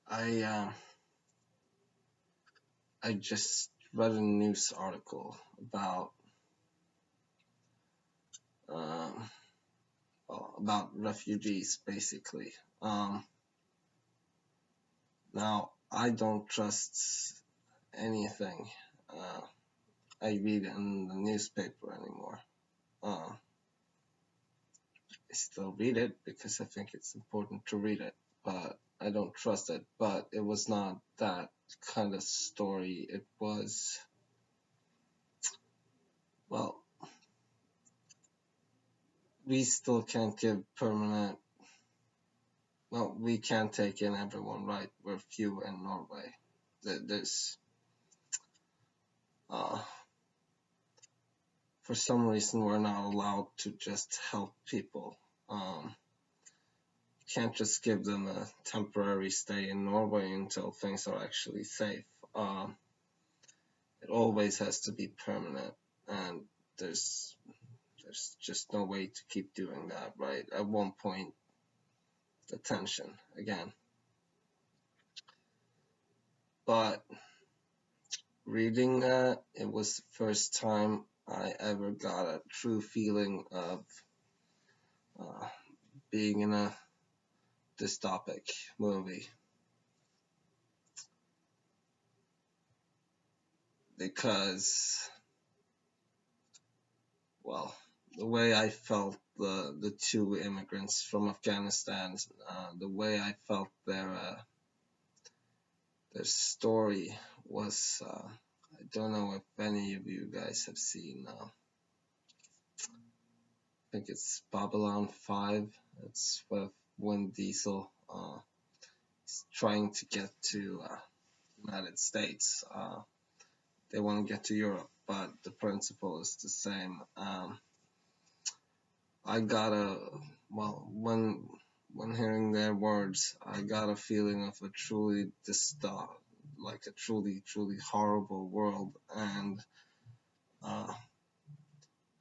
I I just read a news article um, about refugees, basically. Now I don't trust anything I read in the newspaper anymore. Uh, I still read it because I think it's important to read it, but I don't trust it. But it was not that kind of story. It was, well, we still can't give permanent. Well, we can't take in everyone, right? We're few in Norway. There's, uh, for some reason, we're not allowed to just help people. Can't just give them a temporary stay in Norway until things are actually safe. It always has to be permanent, and there's there's just no way to keep doing that, right? At one point, the tension again. But reading that, it was the first time I ever got a true feeling of uh, being in a dystopic movie, because, well, the way I felt the two immigrants from Afghanistan, the way I felt their story was, I don't know if any of you guys have seen, I think it's Babylon 5. It's with Vin Diesel. He's trying to get to United States. They want to get to Europe, but the principle is the same. I got well, when hearing their words, I got a feeling of a truly like a truly horrible world, and uh,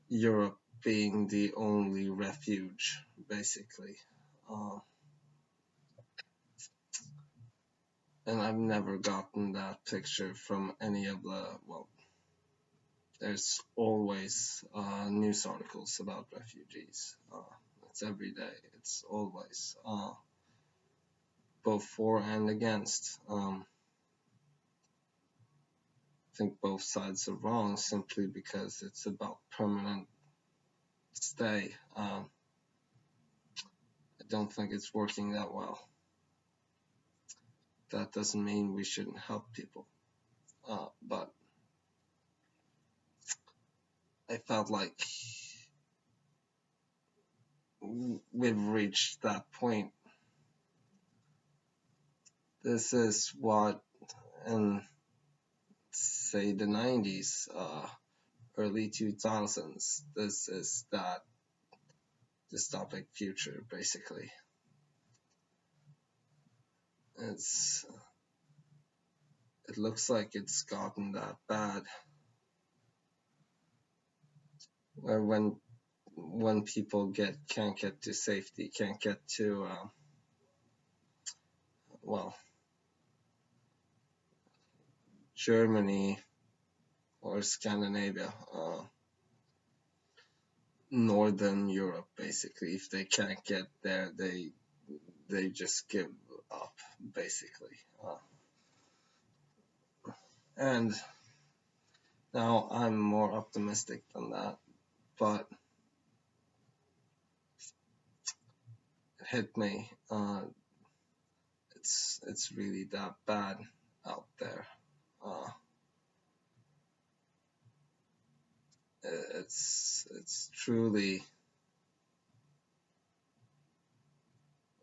Europe being the only refuge, basically. Uh, and I've never gotten that picture from any of well, there's always news articles about refugees. It's every day. It's always both for and against. I think both sides are wrong simply because it's about permanent stay. I don't think it's working that well. That doesn't mean we shouldn't help people. But I felt like we've reached that point. This is what in, say, the 90s, early 2000s, this is that dystopic future, basically. It's it looks like it's gotten that bad, where when people can't get to safety, can't get to well, Germany or Scandinavia, Northern Europe, basically. If they can't get there, they just give up, basically. And now I'm more optimistic than that, but it hit me. It's really that bad out there. Uh, it's truly,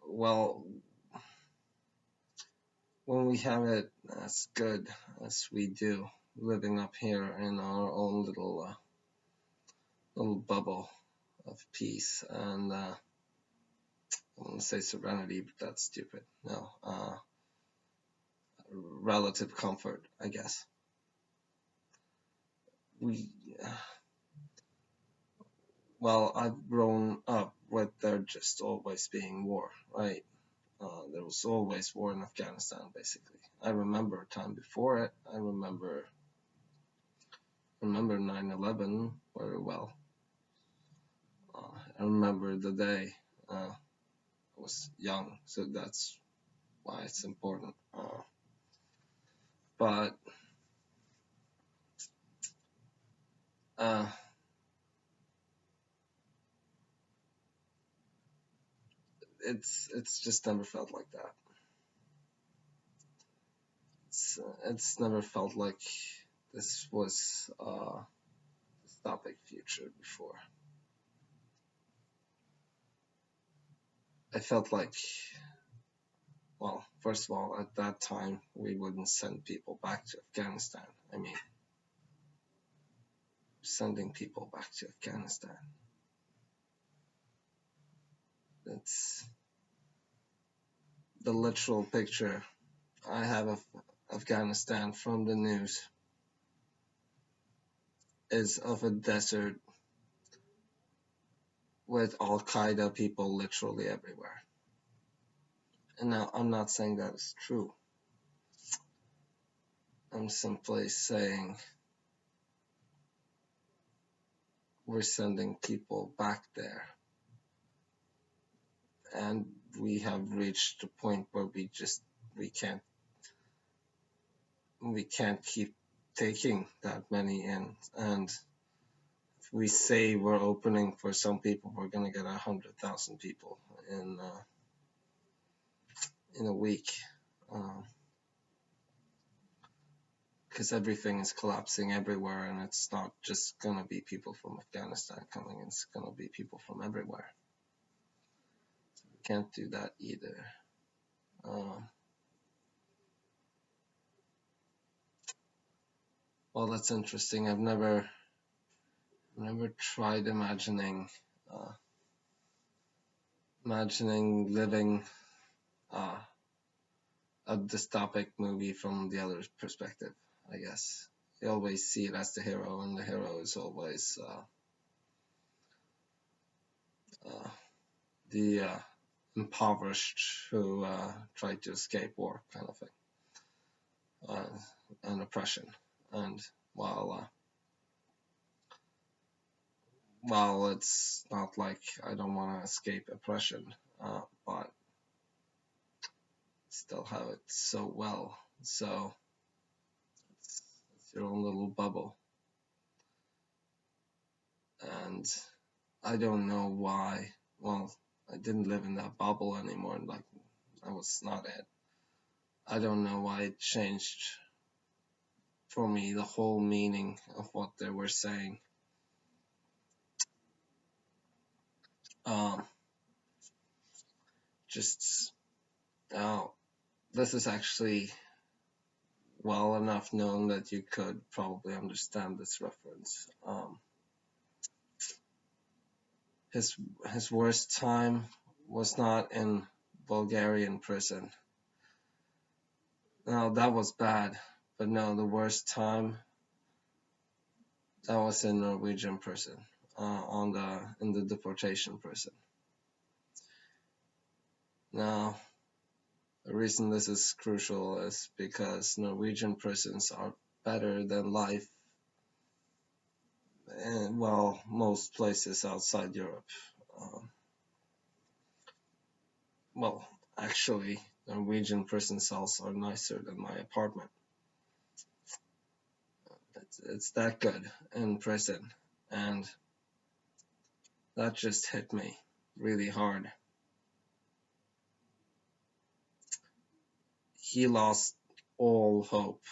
well, when we have it as good as we do, living up here in our own little bubble of peace and I want to say serenity, but that's stupid. No, relative comfort, I guess. We, well, I've grown up with there just always being war, right? there was always war in Afghanistan, basically. I remember a time before it. I remember 9/11 very well. I remember the day. I was young, so that's why it's important. But uh, it's just never felt like that. It's never felt like this was dystopic future before. I felt like, well, first of all, at that time we wouldn't send people back to Afghanistan. I mean, sending people back to Afghanistan. It's the literal picture I have of Afghanistan from the news is of a desert with Al Qaeda people literally everywhere. And now I'm not saying that is true. I'm simply saying we're sending people back there. And we have reached a point where we can't keep taking that many in. And if we say we're opening for some people, we're gonna get 100,000 people in a week. Because everything is collapsing everywhere, and it's not just gonna be people from Afghanistan coming, it's gonna be people from everywhere. So we can't do that either. Well, that's interesting. I've never tried imagining living a dystopic movie from the other perspective. I guess you always see it as the hero, and the hero is always the impoverished who try to escape war, kind of thing, and oppression. And while it's not like I don't want to escape oppression, but still have it so well. So it's your own little bubble. And I don't know why. Well, I didn't live in that bubble anymore. Like, that was not it. I don't know why it changed for me the whole meaning of what they were saying. Just now, this is actually well enough known that you could probably understand this reference. His worst time was not in Bulgarian prison. Now that was bad, but no, the worst time that was in Norwegian prison, in the deportation prison. Now, the reason this is crucial is because Norwegian prisons are better than life in, well, most places outside Europe. Well, actually, Norwegian prison cells are nicer than my apartment. It's that good in prison, and that just hit me really hard. He lost all hope.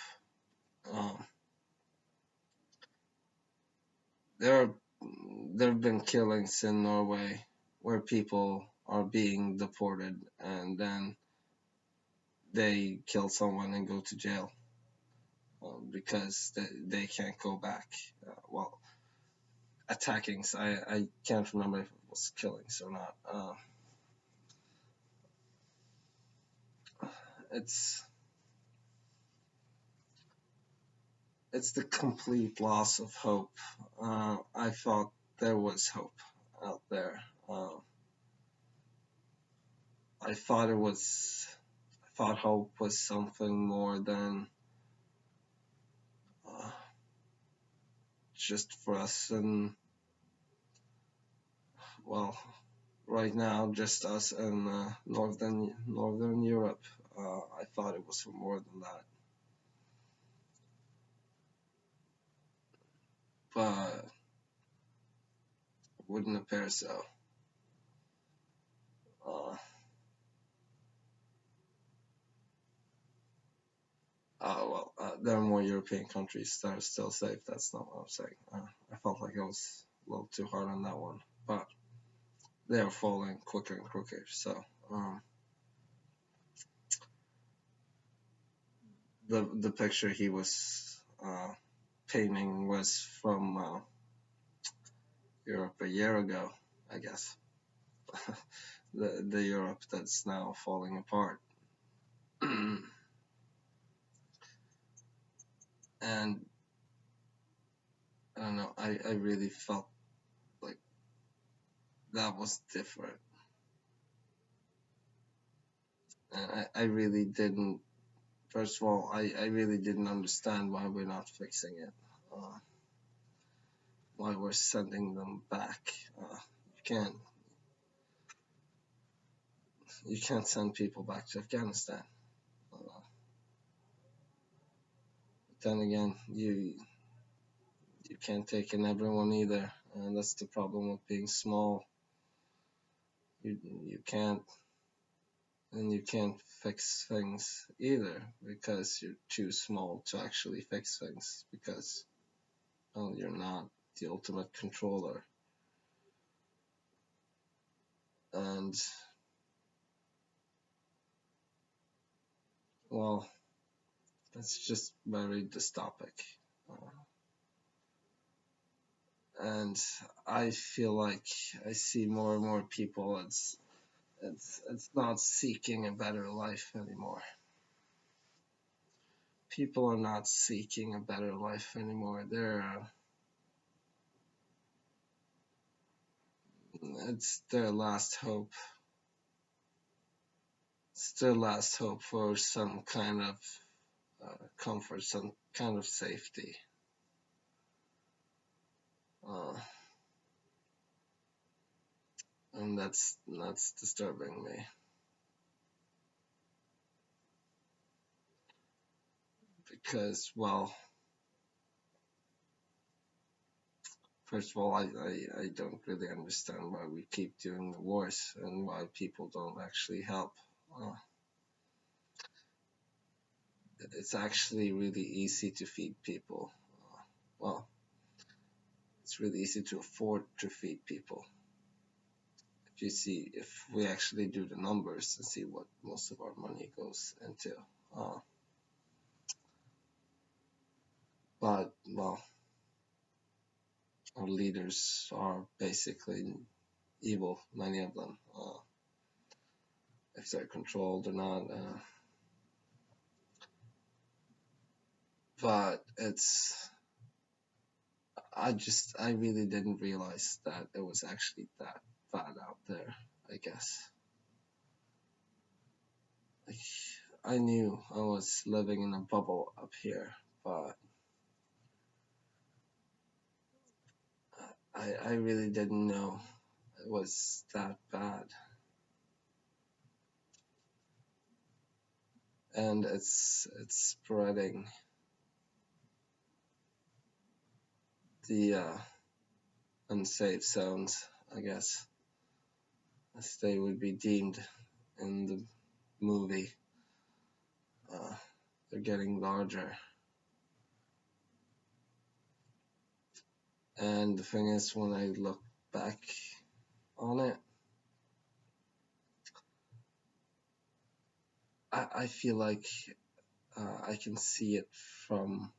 There have been killings in Norway where people are being deported and then they kill someone and go to jail because they can't go back. Well, attackings. I can't remember if it was killings or not. It's the complete loss of hope. I thought there was hope out there. I thought it was thought hope was something more than uh, just for us, and well, right now just us in northern Europe. I thought it was for more than that, but it wouldn't appear so. Uh, there are more European countries that are still safe. That's not what I'm saying. I felt like I was a little too hard on that one, but they are falling quicker and quicker. So the picture he was painting was from Europe a year ago, I guess. The Europe that's now falling apart. And I don't know, I really felt like that was different. And I really didn't, first of all, I really didn't understand why we're not fixing it. Uh, why we're sending them back. You can't you can't send people back to Afghanistan. Uh, then again, you can't take in everyone either, and that's the problem with being small. You can't, and you can't fix things either because you're too small to actually fix things because well, you're not the ultimate controller, and well, that's just very dystopic. Uh, and I feel like I see more and more people. It's not seeking a better life anymore. People are not seeking a better life anymore. It's their last hope. It's their last hope for some kind of comfort, some kind of safety. Uh, and that's disturbing me because, well, first of all, I don't really understand why we keep doing the wars and why people don't actually help. Uh, it's actually really easy to feed people. Well, it's really easy to afford to feed people. If we actually do the numbers and see what most of our money goes into. Uh, but, well, our leaders are basically evil, many of them, if they're controlled or not. But I really didn't realize that it was actually that bad out there, I guess. Like, I knew I was living in a bubble up here, but I really didn't know it was that bad. And it's spreading. The unsafe zones, I guess, as they would be deemed in the movie. Uh, they're getting larger. And the thing is, when I look back on it, I feel like I can see it from,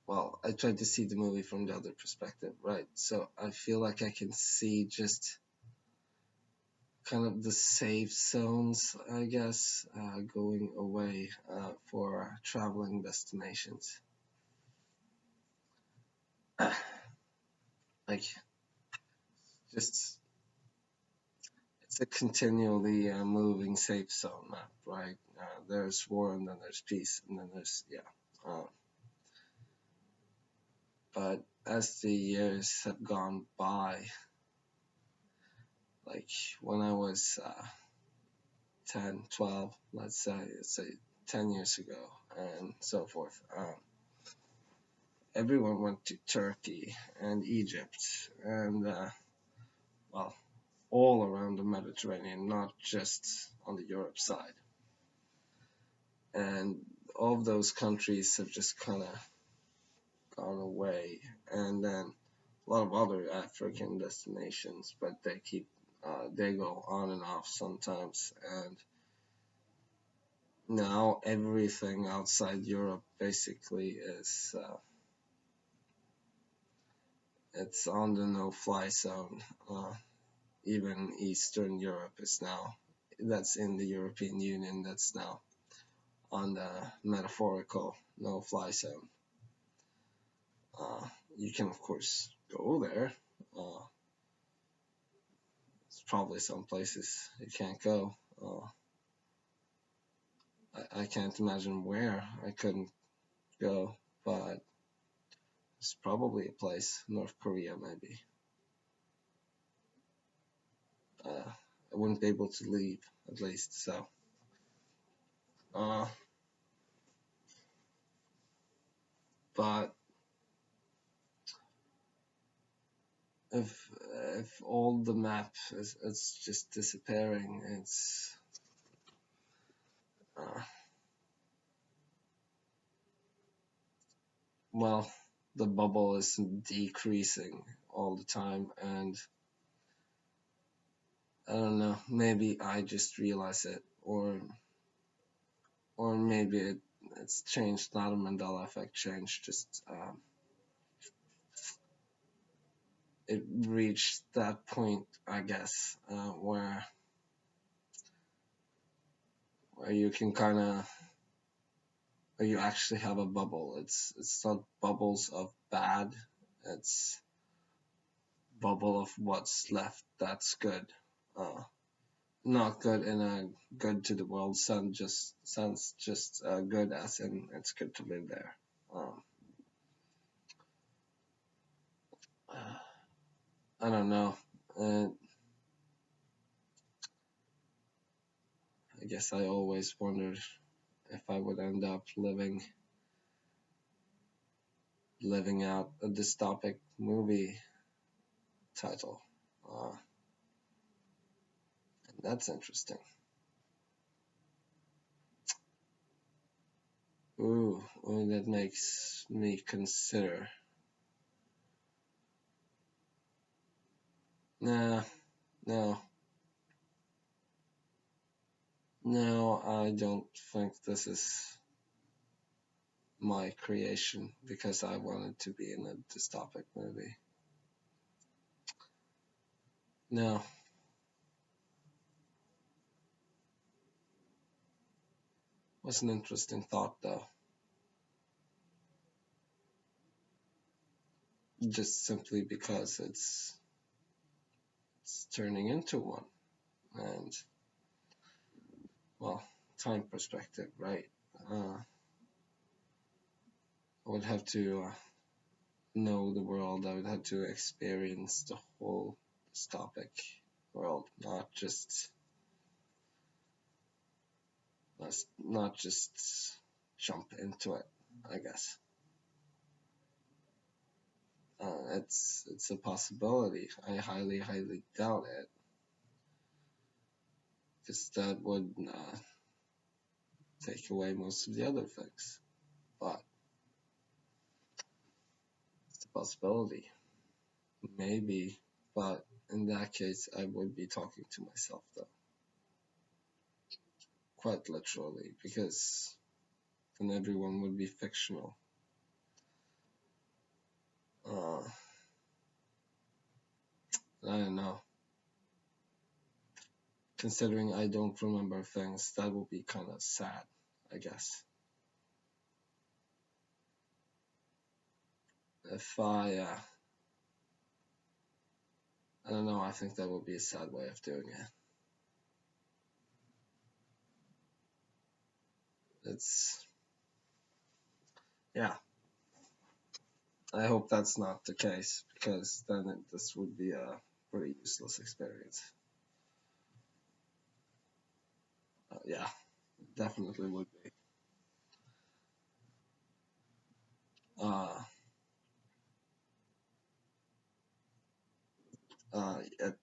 well, I tried to see the movie from the other perspective, right? So I feel like I can see just kind of the safe zones, I guess, going away for traveling destinations. Like, just it's a continually moving living safe zone map, right? There's war and then there's peace and then there's yeah. But as the years have gone by, like when I was 10, 12, let's say 10 years ago, and so forth, everyone went to Turkey and Egypt and well, all around the Mediterranean, not just on the Europe side. And all of those countries have just kind of gone away. And then a lot of other African destinations, but they go on and off sometimes. And now everything outside Europe basically is it's on the no-fly zone. Even Eastern Europe is now that's in the European Union. That's now on the metaphorical no-fly zone. You can of course go there. It's probably some places you can't go. I can't imagine where I couldn't go, but it's probably a place, North Korea maybe. I wouldn't be able to leave at least. So, but if all the map is it's just disappearing, it's well, the bubble is decreasing all the time, and I don't know, maybe I just realize it, or maybe it's changed, not a Mandela effect change, just it reached that point, I guess, where you can kind of, where you actually have a bubble. It's not bubbles of bad, it's bubble of what's left that's good. Not good in a good to the world sense, just good as in it's good to live there. I don't know. I guess I always wondered if I would end up living out a dystopic movie title. That's interesting. Ooh, well, that makes me consider. Nah, no. No, I don't think this is my creation because I wanted to be in a dystopic movie. No. Was an interesting thought though. Just simply because it's turning into one. And well, time perspective, right? I would have to know the world. I would have to experience the whole dystopic world, not just jump into it, I guess. It's a possibility. I highly doubt it, because that would take away most of the other things. But it's a possibility, maybe. But in that case, I would be talking to myself though, quite literally, because then everyone would be fictional. I don't know. Considering I don't remember things, that would be kind of sad, I guess. If I don't know, I think that would be a sad way of doing it. it's yeah. I hope that's not the case because then this would be a pretty useless experience. Yeah, definitely would be. Uh, it,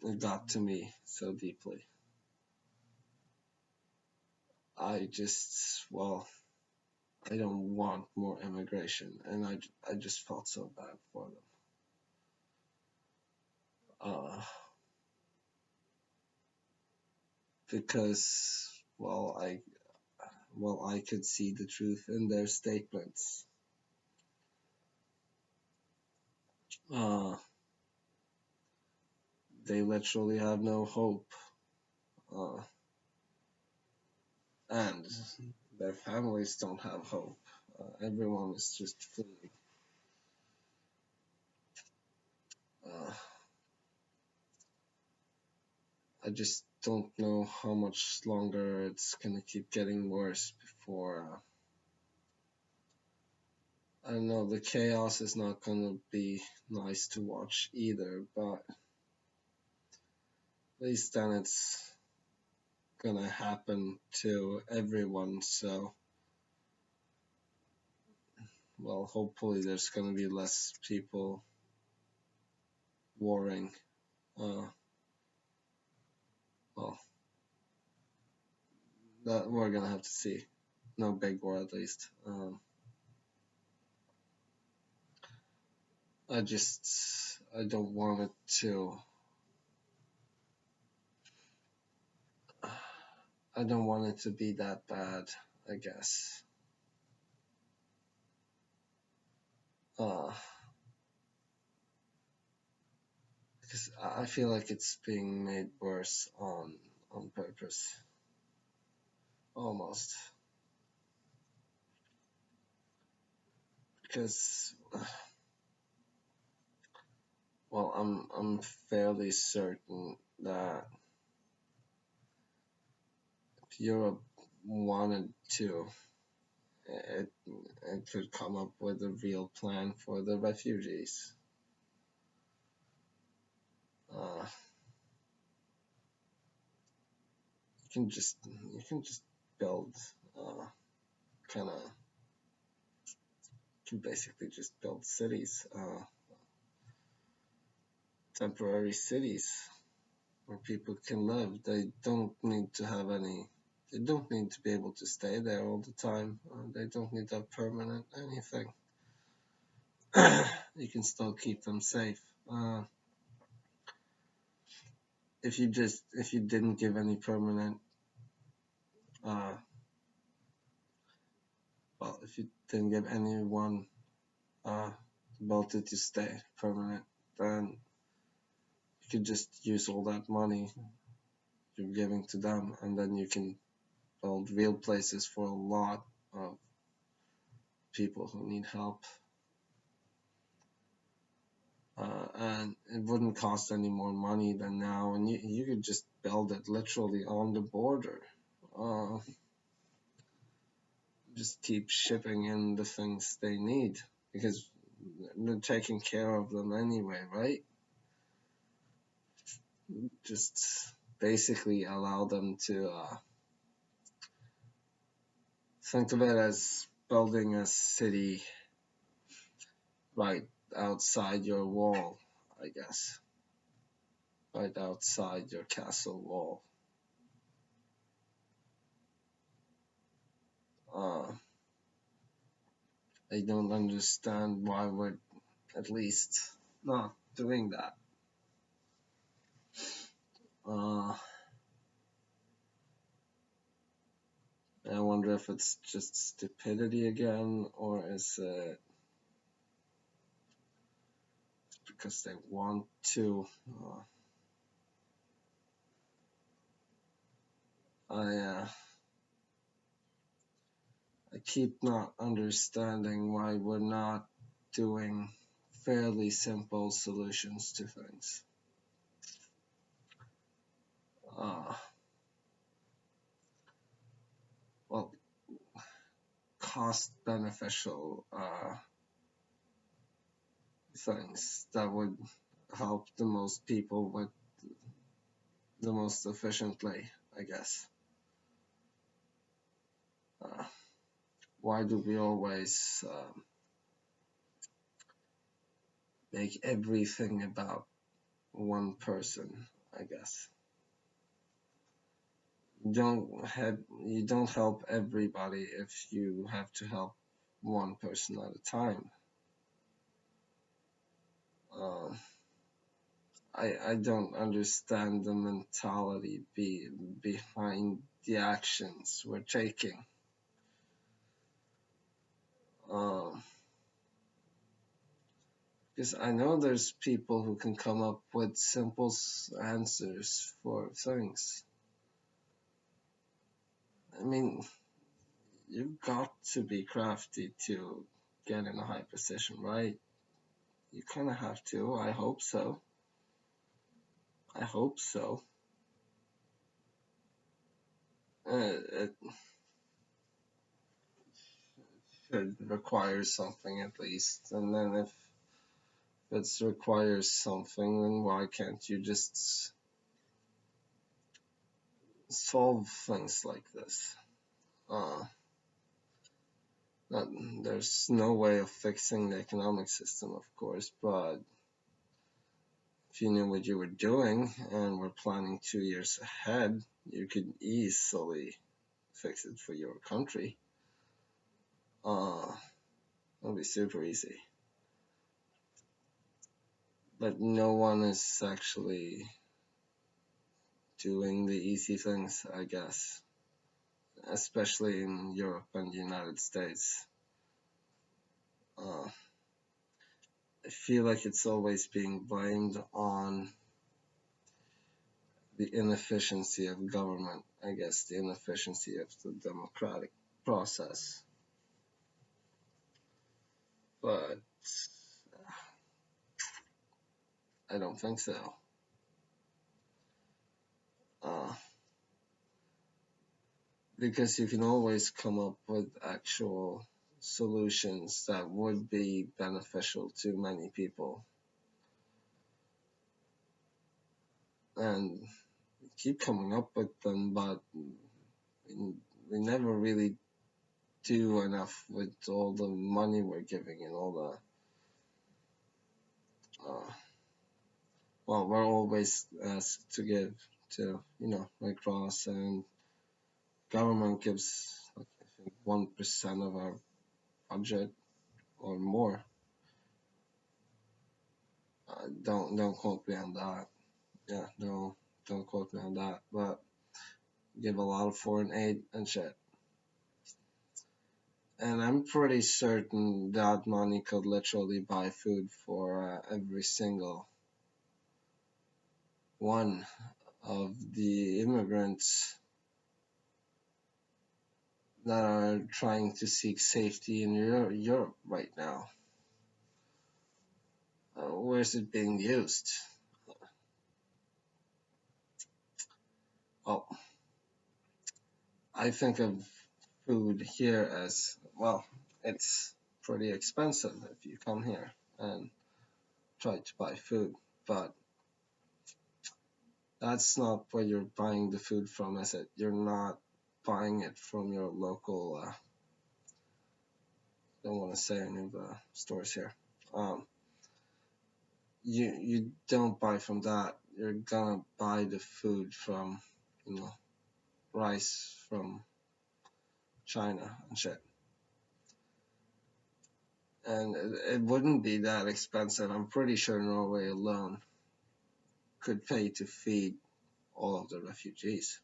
it got to me so deeply. Well, I don't want more immigration, and I just felt so bad for them. Uh, because I could see the truth in their statements. Uh, they literally have no hope, uh, and their families don't have hope. Everyone is just fleeing. Uh, I just don't know how much longer it's gonna keep getting worse before. I don't know, the chaos is not gonna be nice to watch either, but at least then it's gonna happen to everyone. So, well, hopefully there's gonna be less people warring. Uh, well, that we're gonna have to see. No big war at least. I don't want it to. I don't want it to be that bad. I guess. Uh, because I feel like it's being made worse on purpose, almost. Because well, I'm fairly certain that if Europe wanted to, it it could come up with a real plan for the refugees. Uh, you can just build kind of can basically just build cities, temporary cities where people can live. They don't need to have any. They don't need to be able to stay there all the time. They don't need to have permanent anything. You can still keep them safe. If you didn't give any permanent, uh, well, if you didn't give anyone uh, ability to stay permanent, then you could just use all that money you're giving to them, and then you can build real places for a lot of people who need help. And it wouldn't cost any more money than now, and you could just build it literally on the border. Uh, just keep shipping in the things they need because they're taking care of them anyway, right? Just basically allow them to think of it as building a city right outside your wall, I guess, right outside your castle wall. Uh, I don't understand why we're at least not doing that. Uh, I wonder if it's just stupidity again, or is it because they want to? I I keep not understanding why we're not doing fairly simple solutions to things. Uh, cost beneficial things that would help the most people with the most efficiently, I guess. Uh, why do we always make everything about one person, I guess? You don't help everybody if you have to help one person at a time. Um, I don't understand the mentality behind the actions we're taking. Um, because I know there's people who can come up with simple answers for things. I mean, you've got to be crafty to get in a high position, right? You kind of have to. I hope so. I hope so. It should require something at least. And then if it requires something, then why can't you just solve things like this? Uh, not, there's no way of fixing the economic system, of course, but if you knew what you were doing and were planning 2 years ahead, you could easily fix it for your country. It'll be super easy. But no one is actually doing the easy things, I guess, especially in Europe and the United States. I feel like it's always being blamed on the inefficiency of government, I guess, the inefficiency of the democratic process. But I don't think so. Uh, because you can always come up with actual solutions that would be beneficial to many people. And keep coming up with them, but we never really do enough with all the money we're giving and all well, we're always asked to give to, Red Cross, and government gives, like, I think 1% of our budget or more. Don't quote me on that. Yeah, no, don't quote me on that. But give a lot of foreign aid and shit. And I'm pretty certain that money could literally buy food for every single one of the immigrants that are trying to seek safety in Europe right now. Where's it being used? Well, I think of food here as, well, it's pretty expensive if you come here and try to buy food, but that's not where you're buying the food from, is it? You're not buying it from your local, don't want to say any of the stores here. You don't buy from that. You're gonna buy the food from, rice from China and shit. And it wouldn't be that expensive. I'm pretty sure Norway alone could pay to feed all of the refugees.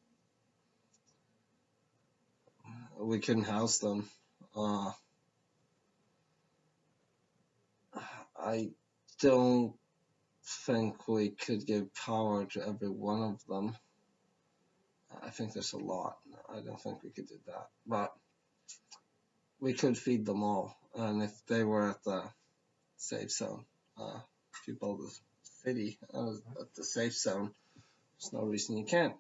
We couldn't house them. I don't think we could give power to every one of them. I think there's a lot. I don't think we could do that. But we could feed them all. And if they were at the safe zone, if you build a city at the safe zone, there's no reason you can't.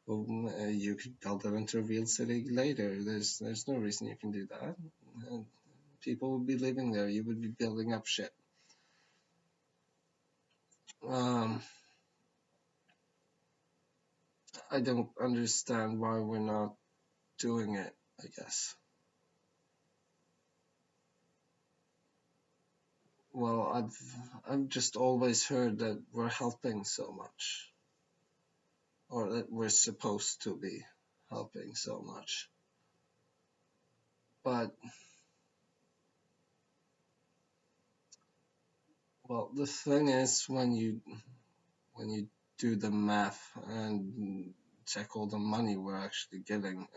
Well, you could build it into a real city later. There's no reason you can do that. And people would be living there. You would be building up shit. Um, I don't understand why we're not doing it, I guess. Well, I've just always heard that we're helping so much, or that we're supposed to be helping so much. But well, the thing is, when you do the math and check all the money we're actually getting,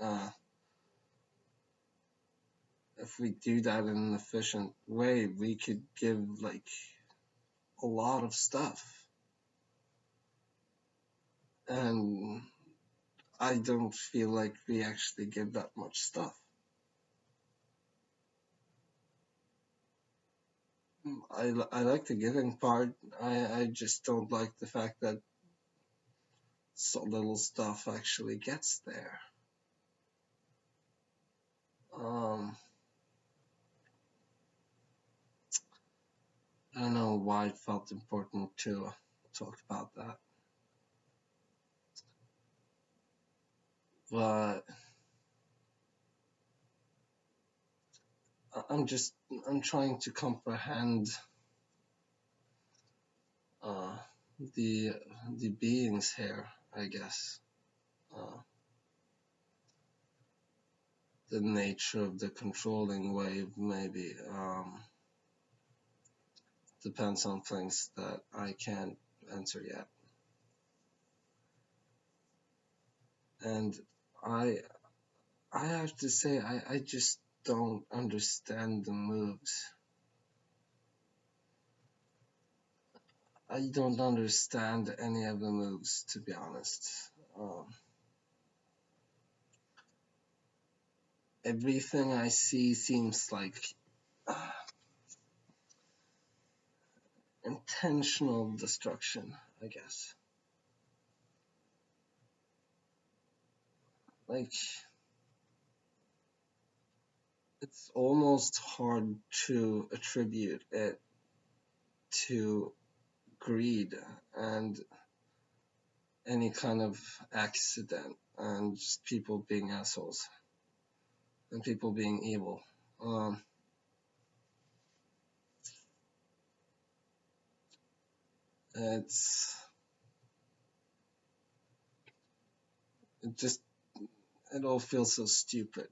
if we do that in an efficient way, we could give like a lot of stuff. And I don't feel like we actually give that much stuff. I like the giving part. I just don't like the fact that so little stuff actually gets there. Um, I don't know why it felt important to talk about that, but I'm just I'm trying to comprehend uh, the the beings here, I guess. Uh, the nature of the controlling wave maybe depends on things that I can't answer yet. And I I have to say I just don't understand the moves. I don't understand any of the moves, to be honest. Um, Everything I see seems like uh, intentional destruction, I guess. Like, it's almost hard to attribute it to greed and any kind of accident and just people being assholes and people being evil. Um, it's it just it all feels so stupid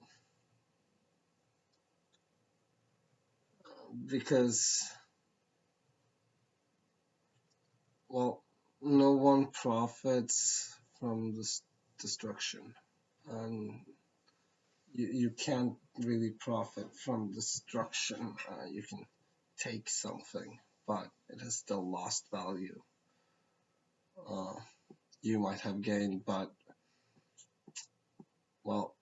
because well, no one profits from this destruction, and you can't really profit from destruction. You can take something, but it has still lost value. Uh, you might have gained, but well,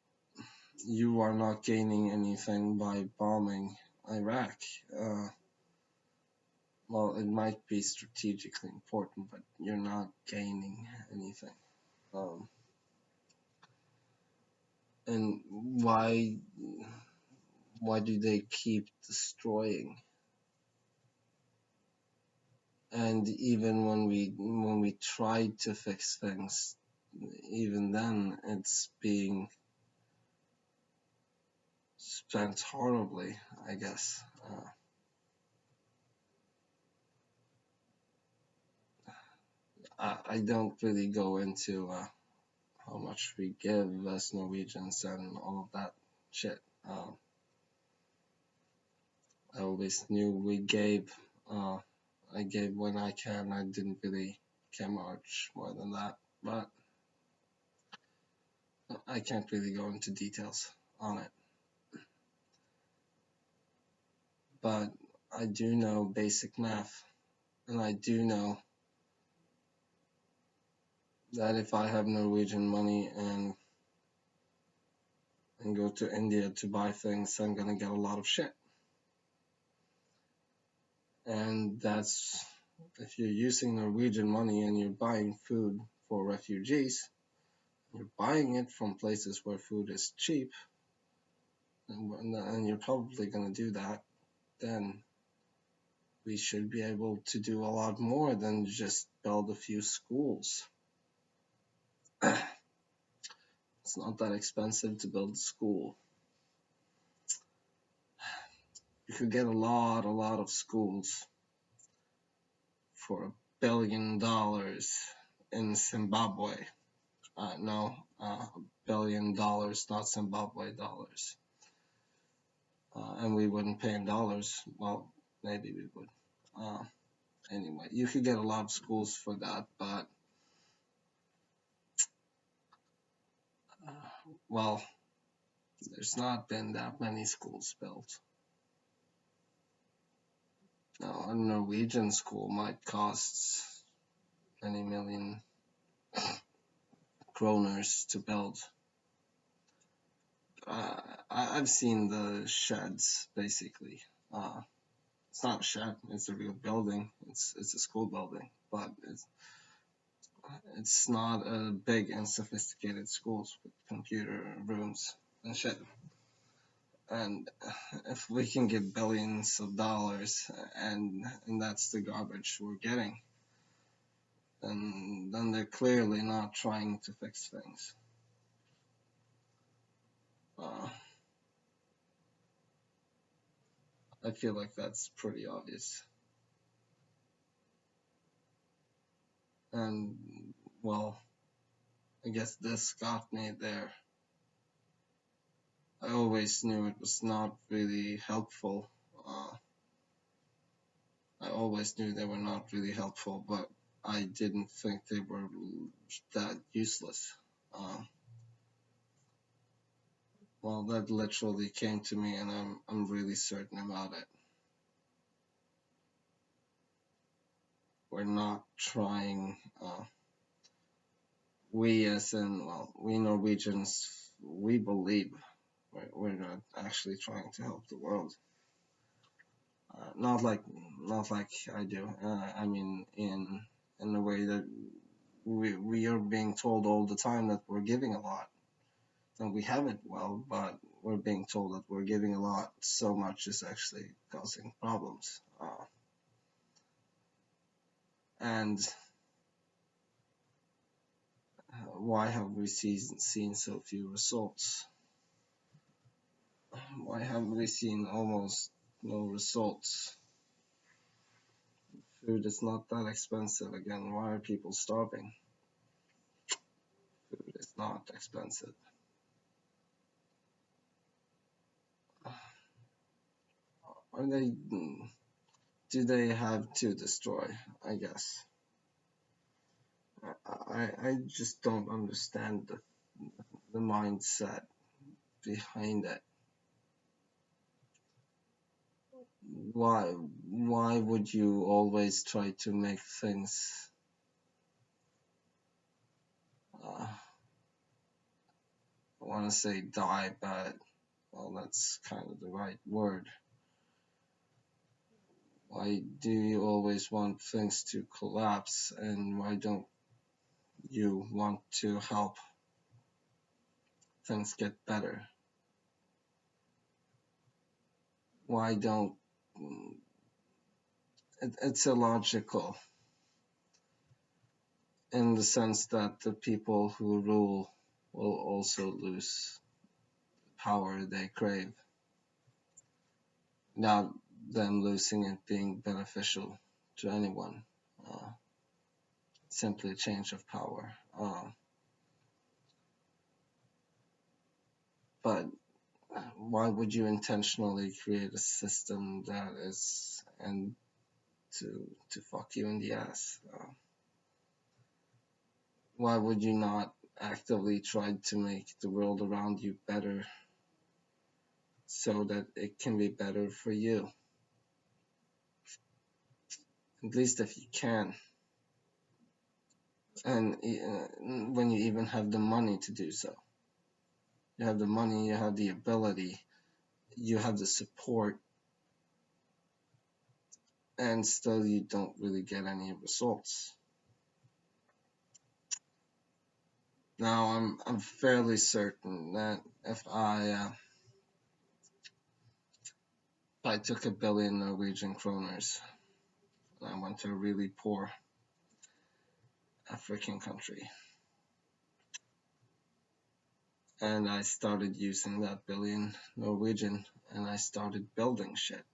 you are not gaining anything by bombing Iraq. Uh, well, it might be strategically important, but you're not gaining anything. Um, and why do they keep destroying? And even when we try to fix things, even then it's being spent horribly, I guess. I don't really go into how much we give as Norwegians and all of that shit. I always knew we gave. I gave when I can. I didn't really care much more than that. But I can't really go into details on it. But I do know basic math, and I do know that if I have Norwegian money and go to India to buy things, I'm gonna get a lot of shit. And that's if you're using Norwegian money and you're buying food for refugees, you're buying it from places where food is cheap, and you're probably going to do that, then we should be able to do a lot more than just build a few schools. It's not that expensive to build a school. You could get a lot of schools for $1 billion in Zimbabwe. No, $1 billion, not Zimbabwe dollars. And we wouldn't pay in dollars. Well, maybe we would. Anyway, you could get a lot of schools for that, but well, there's not been that many schools built. Now, a Norwegian school might cost many million kroners to build. I've seen the sheds, basically. It's not a shed, it's a real building. It's a school building, but it's not a big and sophisticated schools with computer rooms and shit. And if we can get billions of dollars and that's the garbage we're getting, then they're clearly not trying to fix things. I feel like that's pretty obvious. And well, I guess this got me there. I always knew it was not really helpful. I always knew they were not really helpful, but I didn't think they were that useless. Well, that literally came to me, and I'm really certain about it. We're not trying. We, as in, well, we Norwegians, we believe we're not actually trying to help the world. Not like I do. I mean, in a way that we are being told all the time that we're giving a lot, and we haven't. Well, but we're being told that we're giving a lot. So much is actually causing problems. And why have we seen so few results? Why haven't we seen almost no results? Food is not that expensive. Again, why are people starving? Food is not expensive. Are they? Do they have to destroy? I guess. I just don't understand the mindset behind it. Why would you always try to make things I want to say die, but well, that's kind of the right word. Why do you always want things to collapse, and why don't you want to help things get better? Why don't it's illogical in the sense that the people who rule will also lose power they crave, not them losing it being beneficial to anyone. Simply a change of power. But why would you intentionally create a system that is and to fuck you in the ass? Why would you not actively try to make the world around you better so that it can be better for you? At least if you can. And when you even have the money to do so. You have the money, you have the ability, you have the support, and still you don't really get any results. Now I'm fairly certain that if I took 1 billion Norwegian kroners and I went to a really poor African country and I started using that billion Norwegian and I started building shit,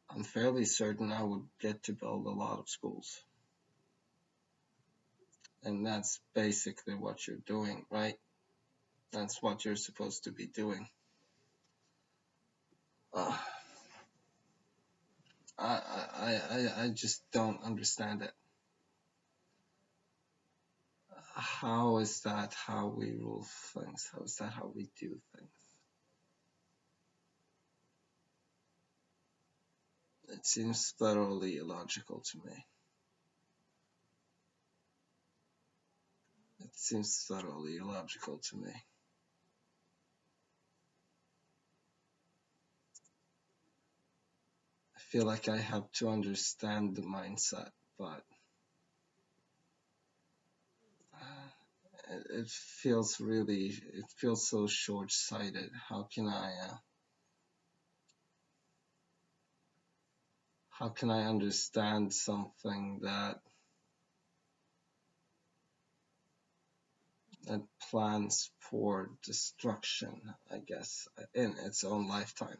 I'm fairly certain I would get to build a lot of schools. And that's basically what you're doing, right? That's what you're supposed to be doing. Uh, I just don't understand it. How is that how we rule things? How is that how we do things? It seems thoroughly illogical to me. It seems thoroughly illogical to me. I feel like I have to understand the mindset, but it feels so short-sighted. How can I understand something that plans for destruction, I guess, in its own lifetime?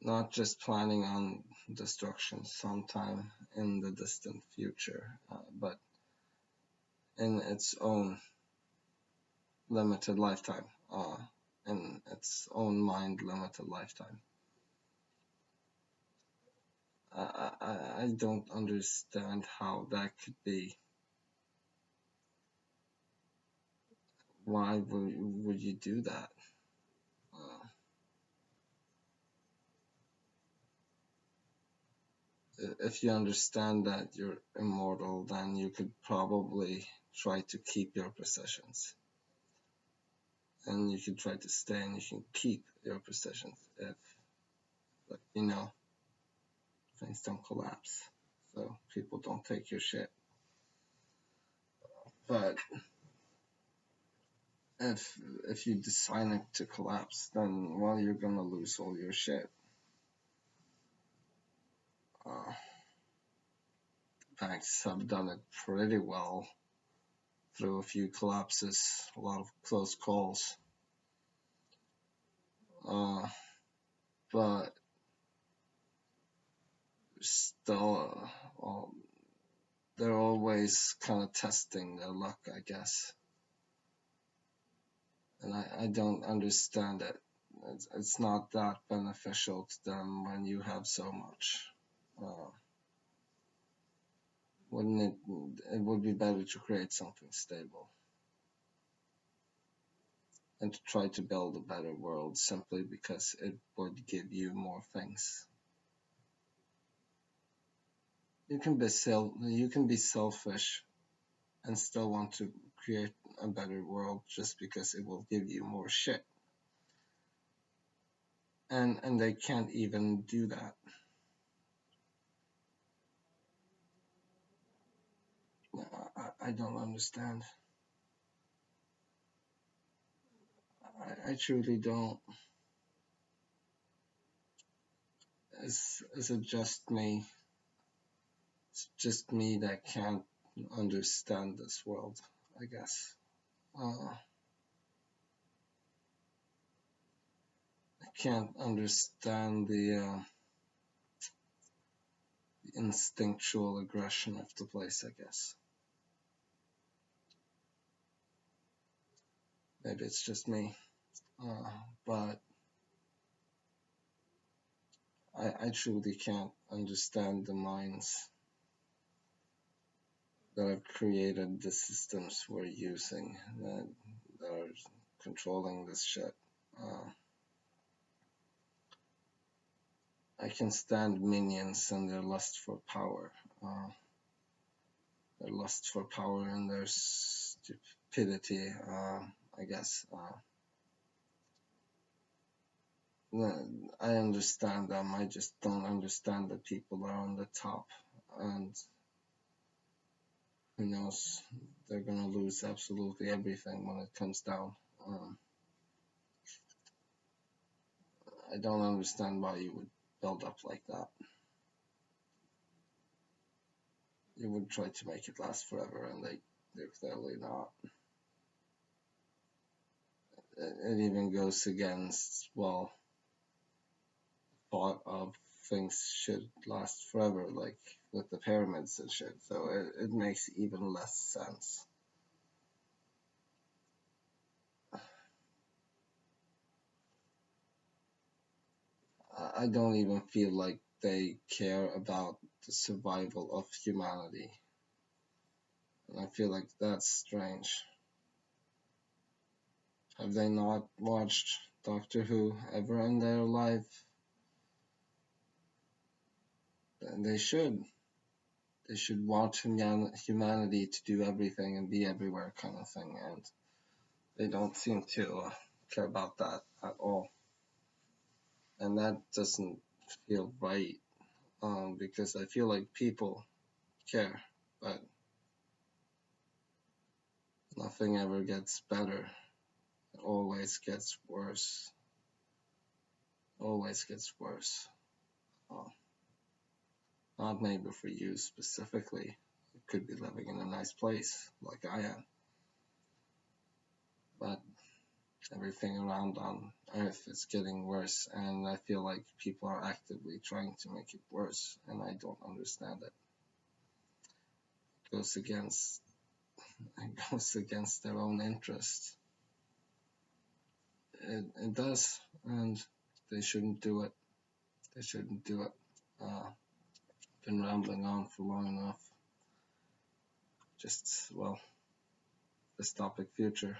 Not just planning on destruction sometime in the distant future, but in its own limited lifetime, in its own mind limited lifetime. I don't understand how that could be. Why would you do that? Uh, if you understand that you're immortal, then you could probably try to keep your possessions. And you can try to stay and you can keep your possessions if, things don't collapse. So people don't take your shit. But if you design it to collapse, then, well, you're gonna lose all your shit. Banks have done it pretty well through a few collapses, a lot of close calls. But still, they're always kind of testing their luck, I guess. And I don't understand it. It's not that beneficial to them when you have so much. Wouldn't it would be better to create something stable and to try to build a better world simply because it would give you more things. You can be selfish and still want to create a better world just because it will give you more shit. And they can't even do that. I don't understand. I truly don't. Is it just me? It's just me that can't understand this world, I guess. I can't understand the instinctual aggression of the place, I guess. Maybe it's just me. But I truly can't understand the minds that have created the systems we're using that are controlling this shit. I can stand minions and their lust for power. Their lust for power and their stupidity, I guess. I understand them. I just don't understand the people that are on the top. And who knows? They're gonna lose absolutely everything when it comes down. Um, I don't understand why you would build up like that. You would try to make it last forever, and they're clearly not. It even goes against, well, thought of things should last forever, like with the pyramids and shit. So it makes even less sense. I don't even feel like they care about the survival of humanity. And I feel like that's strange. Have they not watched Doctor Who ever in their life? They should. They should want humanity to do everything and be everywhere, kind of thing. And they don't seem to care about that at all. And that doesn't feel right, because I feel like people care, but nothing ever gets better. It always gets worse. Always gets worse. Uh, Not maybe for you specifically. You could be living in a nice place like I am, but everything around on Earth is getting worse, and I feel like people are actively trying to make it worse, and I don't understand it. It goes against their own interest. It does, and they shouldn't do it. They shouldn't do it. Been rambling on for long enough. Just, well, dystopic future.